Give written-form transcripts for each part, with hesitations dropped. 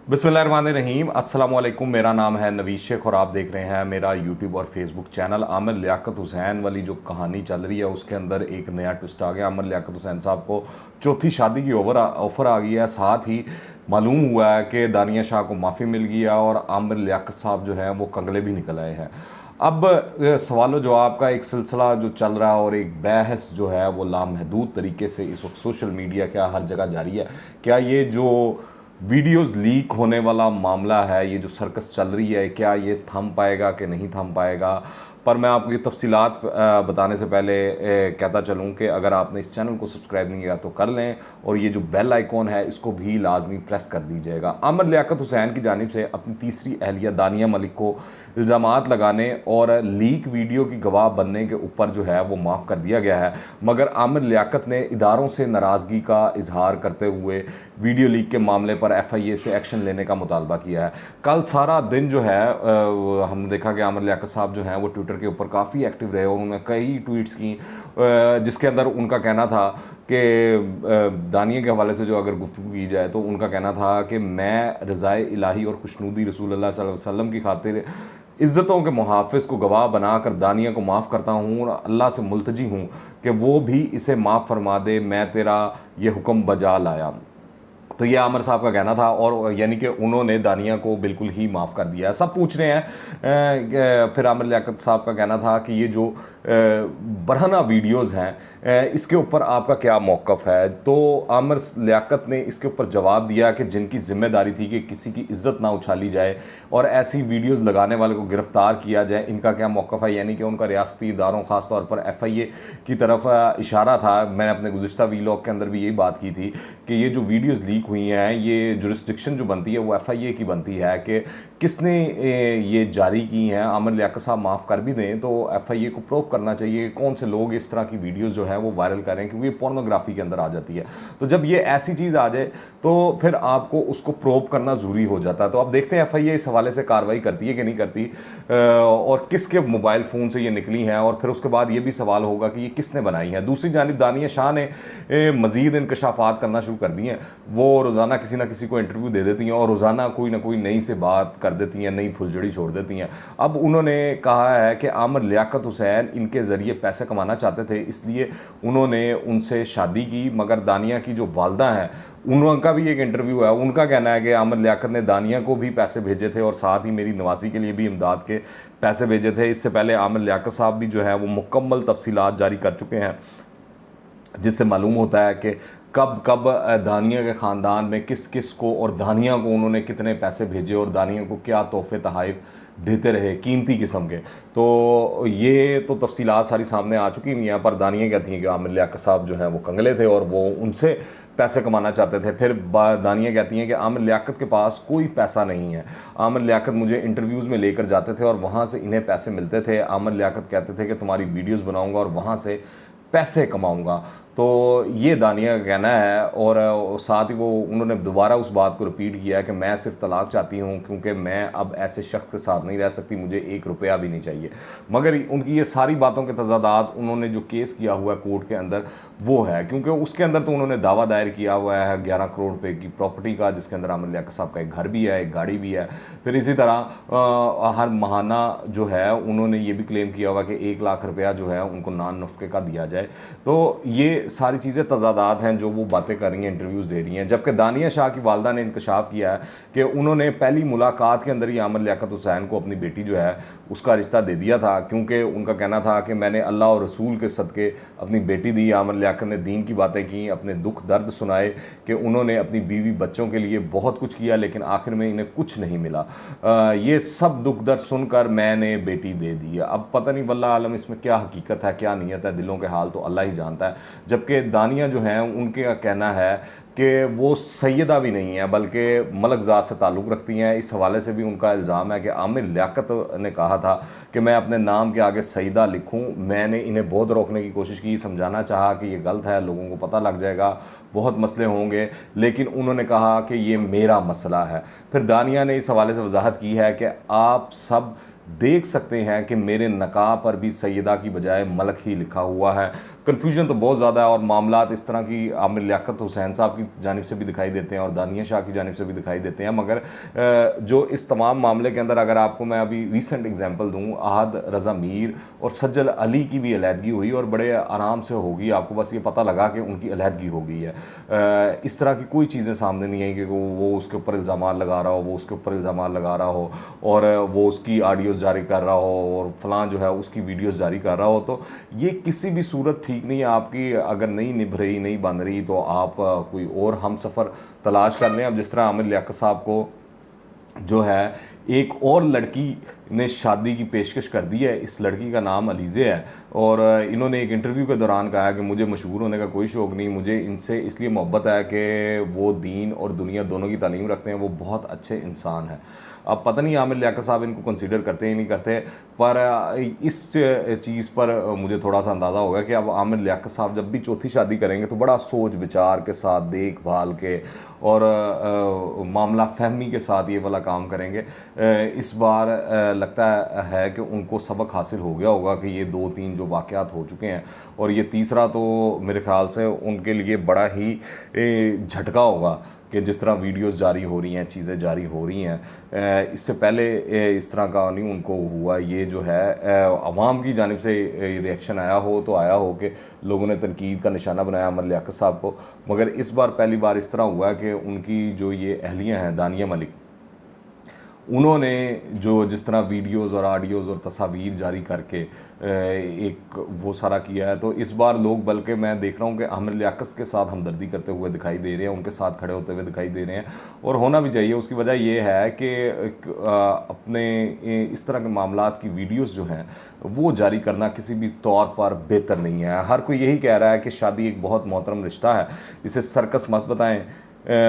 बिस्मिल्लाहिर्रहमानिर्रहीम अस्सलामुअलैकुम। मेरा नाम है नवीद शेख और आप देख रहे हैं मेरा यूट्यूब और फेसबुक चैनल। आमिर लियाकत हुसैन वाली जो कहानी चल रही है उसके अंदर एक नया ट्विस्ट आ गया। आमिर लियाकत हुसैन साहब को चौथी शादी की ऑफ़र आ गई है। साथ ही मालूम हुआ है कि दानिया शाह को माफ़ी मिल गई है और आमिर लियाकत साहब जो हैं वो कंगले भी निकल आए हैं। अब सवाल जवाब का एक सिलसिला जो चल रहा है और एक बहस जो है वो लामहदूद तरीके से इस वक्त सोशल मीडिया के हर जगह जारी है। क्या ये जो वीडियोस लीक होने वाला मामला है, ये जो सर्कस चल रही है, क्या ये थम पाएगा कि नहीं थम पाएगा? पर मैं आपको ये तफसीलात बताने से पहले कहता चलूँ कि अगर आपने इस चैनल को सब्सक्राइब नहीं किया तो कर लें और ये जो बेल आइकॉन है इसको भी लाजमी प्रेस कर दीजिएगा। आमिर लियाकत हुसैन की जानिब से अपनी तीसरी अहलिया दानिया मलिक को इल्ज़ामात लगाने और लीक वीडियो की गवाह बनने के ऊपर जो है वो माफ़ कर दिया गया है, मगर आमिर लियाकत ने इदारों से नाराज़गी का इजहार करते हुए वीडियो लीक के मामले पर FIA से एक्शन लेने का मुतालबा किया है। कल सारा दिन जो है हमने देखा कि आमिर लियाकत साहब जो हैं वो ट्विटर के ऊपर काफ़ी एक्टिव रहे और उन्होंने कई ट्वीट्स की जिसके अंदर उनका कहना था कि दानिया के हवाले से जो अगर गुफ्तगू की जाए तो उनका कहना था कि मैं रज़ाए इलाही और खुशनूदी रसूल अल्लाह सल्लल्लाहु अलैहि वसल्लम की खातिर इज़्ज़तों के मुहाफ़िज़ को गवाह बनाकर दानिया को माफ़ करता हूँ और अल्लाह से मुल्तजी हूँ कि वो भी इसे माफ़ फरमा दे, मैं तेरा ये हुक्म बजा लाया। तो ये आमिर साहब का कहना था और यानी कि उन्होंने दानिया को बिल्कुल ही माफ़ कर दिया है। सब पूछ रहे हैं फिर आमिर लियाकत साहब का कहना था कि ये जो बरहना वीडियोज़ हैं इसके ऊपर आपका क्या मौक़िफ़ है? तो आमिर लियाकत ने इसके ऊपर जवाब दिया कि जिनकी ज़िम्मेदारी थी कि किसी की इज़्ज़त ना उछाली जाए और ऐसी वीडियोज़ लगाने वाले को गिरफ़्तार किया जाए, इनका क्या मौक़िफ़ है। यानी कि उनका रियासती इदारों ख़ास तौर पर FIA की तरफ इशारा था। मैंने अपने गुज़िश्ता वीलॉग के अंदर भी यही बात की थी कि ये जो वीडियोज़ लीक हुई हैं, ये जुरिस्डिक्शन जो बनती है वो FIA की बनती है कि किसने ये जारी की हैं। आमिर लियाकत साहब माफ़ कर भी दें तो FIA को प्रूव करना चाहिए कौन से लोग इस तरह की वीडियोज़ जो है वो वायरल कर रहे हैं, क्योंकि ये पोर्नोग्राफी के अंदर आ जाती है। तो जब ये ऐसी चीज़ आ जाए तो फिर आपको उसको प्रूव करना ज़रूरी हो जाता है। तो अब देखते हैं FIA इस हवाले से कार्रवाई करती है कि नहीं करती और किसके मोबाइल फ़ोन से ये निकली हैं, और फिर उसके बाद ये भी सवाल होगा कि ये किसने बनाई है। दूसरी जानिब दानिया शाह ने मज़ीद इंकशाफात करना शुरू कर दिए हैं। वो रोज़ाना किसी ना किसी को इंटरव्यू दे देती हैं और रोज़ाना कोई ना कोई नई से बात कर देती हैं, नई फुलझड़ी छोड़ देती हैं। अब उन्होंने कहा है कि आमिर लियाकत हुसैन इनके ज़रिए पैसे कमाना चाहते थे, इसलिए उन्होंने उनसे शादी की। मगर दानिया की जो वालदा हैं उनका भी एक इंटरव्यू है, उनका कहना है कि आमिर लियाकत ने दानिया को भी पैसे भेजे थे और साथ ही मेरी नवासी के लिए भी इमदाद के पैसे भेजे थे। इससे पहले आमिर लियाकत साहब भी जो है वो मुकम्मल तफसीलात जारी कर चुके हैं, जिससे मालूम होता है कि कब कब दानिया के ख़ानदान में किस किस को और दानिया को उन्होंने कितने पैसे भेजे और दानिया को क्या तोहफ़े तहाइफ देते रहे कीमती किस्म के। तो ये तो तफसीलात सारी सामने आ चुकी हुई हैं, पर दानिया कहती हैं कि आमिर लियाकत साहब जो हैं वो कंगले थे और वो उनसे पैसे कमाना चाहते थे। फिर दानिया कहती हैं कि आमिर लियाकत के पास कोई पैसा नहीं है। आमिर लियाकत मुझे इंटरव्यूज़ में लेकर जाते थे और वहाँ से इन्हें पैसे मिलते थे। आमिर लियाकत कहते थे कि तुम्हारी वीडियोज़ बनाऊँगा और वहाँ से पैसे कमाऊँगा। तो ये दानिया का कहना है और साथ ही वो उन्होंने दोबारा उस बात को रिपीट किया है कि मैं सिर्फ तलाक चाहती हूँ क्योंकि मैं अब ऐसे शख्स के साथ नहीं रह सकती, मुझे 1 रुपया भी नहीं चाहिए। मगर उनकी ये सारी बातों के तजादात उन्होंने जो केस किया हुआ है कोर्ट के अंदर वो है, क्योंकि उसके अंदर तो उन्होंने दावा दायर किया हुआ है 11 करोड़ रुपये की प्रॉपर्टी का, जिसके अंदर आमिर लियाकत साहब का एक घर भी है, एक गाड़ी भी है। फिर इसी तरह हर महाना जो है उन्होंने ये भी क्लेम किया हुआ कि 1 लाख रुपया जो है उनको नान नफ़के का दिया जाए। तो ये सारी चीज़ें तजादात हैं जो वो बातें कर रही हैं, इंटरव्यूज़ दे रही हैं। जबकि दानिया शाह की वालदा ने इंकशाफ किया है कि उन्होंने पहली मुलाकात के अंदर ही आमिर लियाकत हुसैन को अपनी बेटी जो है उसका रिश्ता दे दिया था, क्योंकि उनका कहना था कि मैंने अल्लाह और रसूल के सदक़े अपनी बेटी दी। आमिर लियाकत ने दीन की बातें की, अपने दुख दर्द सुनाए कि उन्होंने अपनी बीवी बच्चों के लिए बहुत कुछ किया लेकिन आखिर में इन्हें कुछ नहीं मिला। ये सब दुख दर्द सुनकर मैंने बेटी दे दी। अब पता नहीं वल्लाह आलम इसमें क्या हकीकत है क्या नीयत है, दिलों के हाल तो अल्लाह ही जानता है। जबकि दानिया जो हैं उनके कहना है कि वो सैयदा भी नहीं है बल्कि मलकज़ात से ताल्लुक़ रखती हैं। इस हवाले से भी उनका इल्ज़ाम है कि आमिर लियाकत ने कहा था कि मैं अपने नाम के आगे सईदा लिखूं। मैंने इन्हें बहुत रोकने की कोशिश की, समझाना चाहा कि ये गलत है, लोगों को पता लग जाएगा, बहुत मसले होंगे, लेकिन उन्होंने कहा कि ये मेरा मसला है। फिर दानिया ने इस हवाले से वजाहत की है कि आप सब देख सकते हैं कि मेरे नकाब पर भी सैयदा की बजाय मलक ही लिखा हुआ है। कन्फ्यूजन तो बहुत ज़्यादा है और मामलात इस तरह की आमिर लियाकत हुसैन साहब की जानिब से भी दिखाई देते हैं और दानिया शाह की जानिब से भी दिखाई देते हैं। मगर जो इस तमाम मामले के अंदर अगर आपको मैं अभी रिसेंट एग्जांपल दूं, अहद रज़ा मीर और सज्जल अली की भी अलहदगी हुई और बड़े आराम से होगी, आपको बस ये पता लगा कि उनकी अलहदगी हो गई है। इस तरह की कोई चीज़ें सामने नहीं आई कि वो उसके ऊपर इल्ज़ाम लगा रहा हो, वो उसके ऊपर इल्ज़ाम लगा रहा हो और वो उसकी ऑडियोज़ जारी कर रहा हो और फलां जो है उसकी वीडियोज़ जारी कर रहा हो। तो ये किसी भी सूरत ठीक नहीं है। आपकी अगर नहीं निभ रही, नहीं बन रही, तो आप कोई और हम सफ़र तलाश कर लें। अब जिस तरह आमिर लियाकत साहब को जो है एक और लड़की ने शादी की पेशकश कर दी है, इस लड़की का नाम अलीज़े है और इन्होंने एक इंटरव्यू के दौरान कहा कि मुझे मशहूर होने का कोई शौक़ नहीं, मुझे इनसे इसलिए मोहब्बत है कि वो दीन और दुनिया दोनों की तालीम रखते हैं, वो बहुत अच्छे इंसान हैं। अब पता नहीं आमिर लियाकत साहब इनको कंसीडर करते हैं नहीं करते, पर इस चीज़ पर मुझे थोड़ा सा अंदाज़ा होगा कि अब आमिर लियाकत साहब जब भी चौथी शादी करेंगे तो बड़ा सोच विचार के साथ, देखभाल के और मामला फहमी के साथ ये वाला काम करेंगे। इस बार लगता है कि उनको सबक हासिल हो गया होगा कि ये 2-3 जो वाक़यात हो चुके हैं और ये तीसरा तो मेरे ख़्याल से उनके लिए बड़ा ही झटका होगा कि जिस तरह वीडियोस जारी हो रही हैं, चीज़ें जारी हो रही हैं। इससे पहले इस तरह का नहीं उनको हुआ। ये जो है अवाम की जानिब से रिएक्शन आया हो तो आया हो कि लोगों ने तनकीद का निशाना बनाया आमिर लियाकत साहब को, मगर इस बार पहली बार इस तरह हुआ कि उनकी जो ये अहलियाँ हैं दानिया मलिक, उन्होंने जो जिस तरह वीडियोस और ऑडियोज़ और तस्वीर जारी करके एक वो सारा किया है, तो इस बार लोग बल्कि मैं देख रहा हूँ कि आमिर लियाकत के साथ हमदर्दी करते हुए दिखाई दे रहे हैं, उनके साथ खड़े होते हुए दिखाई दे रहे हैं और होना भी चाहिए। उसकी वजह ये है कि अपने इस तरह के मामलात की वीडियोस जो हैं वो जारी करना किसी भी तौर पर बेहतर नहीं है। हर कोई यही कह रहा है कि शादी एक बहुत मोहतरम रिश्ता है, इसे सर्कस मत बताएं,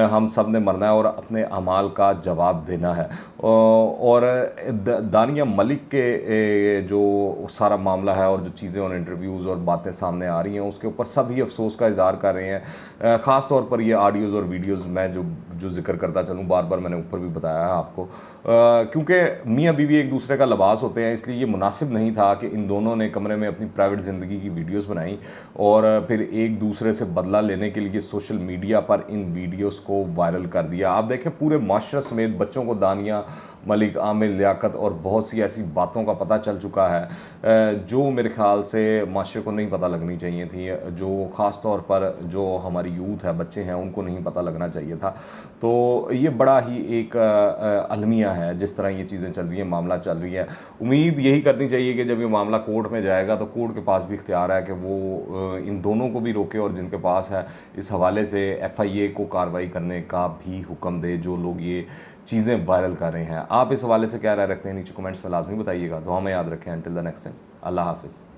हम सब ने मरना है और अपने अमाल का जवाब देना है। और दानिया मलिक के जो सारा मामला है और जो चीज़ें और इंटरव्यूज़ और बातें सामने आ रही हैं उसके ऊपर सभी अफसोस का इज़हार कर रहे हैं। ख़ास तौर पर ये ऑडियोज़ और वीडियोज़ मैं जो जिक्र करता चलूँ, बार बार मैंने ऊपर भी बताया है आपको, क्योंकि मियाँ बीवी एक दूसरे का लिबास होते हैं, इसलिए ये मुनासिब नहीं था कि इन दोनों ने कमरे में अपनी प्राइवेट ज़िंदगी की वीडियोज़ बनाई और फिर एक दूसरे से बदला लेने के लिए सोशल मीडिया पर इन वीडियोज़ को वायरल कर दिया। आप देखें पूरे माशरे समेत बच्चों को दानिया मलिक, आमिर लियाकत और बहुत सी ऐसी बातों का पता चल चुका है जो मेरे ख्याल से माशरे को नहीं पता लगनी चाहिए थी, जो ख़ास तौर पर जो हमारी यूथ है, बच्चे हैं, उनको नहीं पता लगना चाहिए था। तो ये बड़ा ही एक अलमिया है जिस तरह ये चीज़ें चल रही हैं, मामला चल रही है। उम्मीद यही करनी चाहिए कि जब ये मामला कोर्ट में जाएगा तो कोर्ट के पास भी इख्तियार है कि वो इन दोनों को भी रोके और जिनके पास है इस हवाले से FIA को कार्रवाई करने का भी हुक्म दे, जो लोग ये चीज़ें वायरल कर रहे हैं। आप इस हवाले से क्या राय रखते हैं नीचे कमेंट्स में लाजमी बताइएगा। दुआ में याद रखें। अंटिल द नेक्स्ट टाइम, अल्लाह हाफिज़।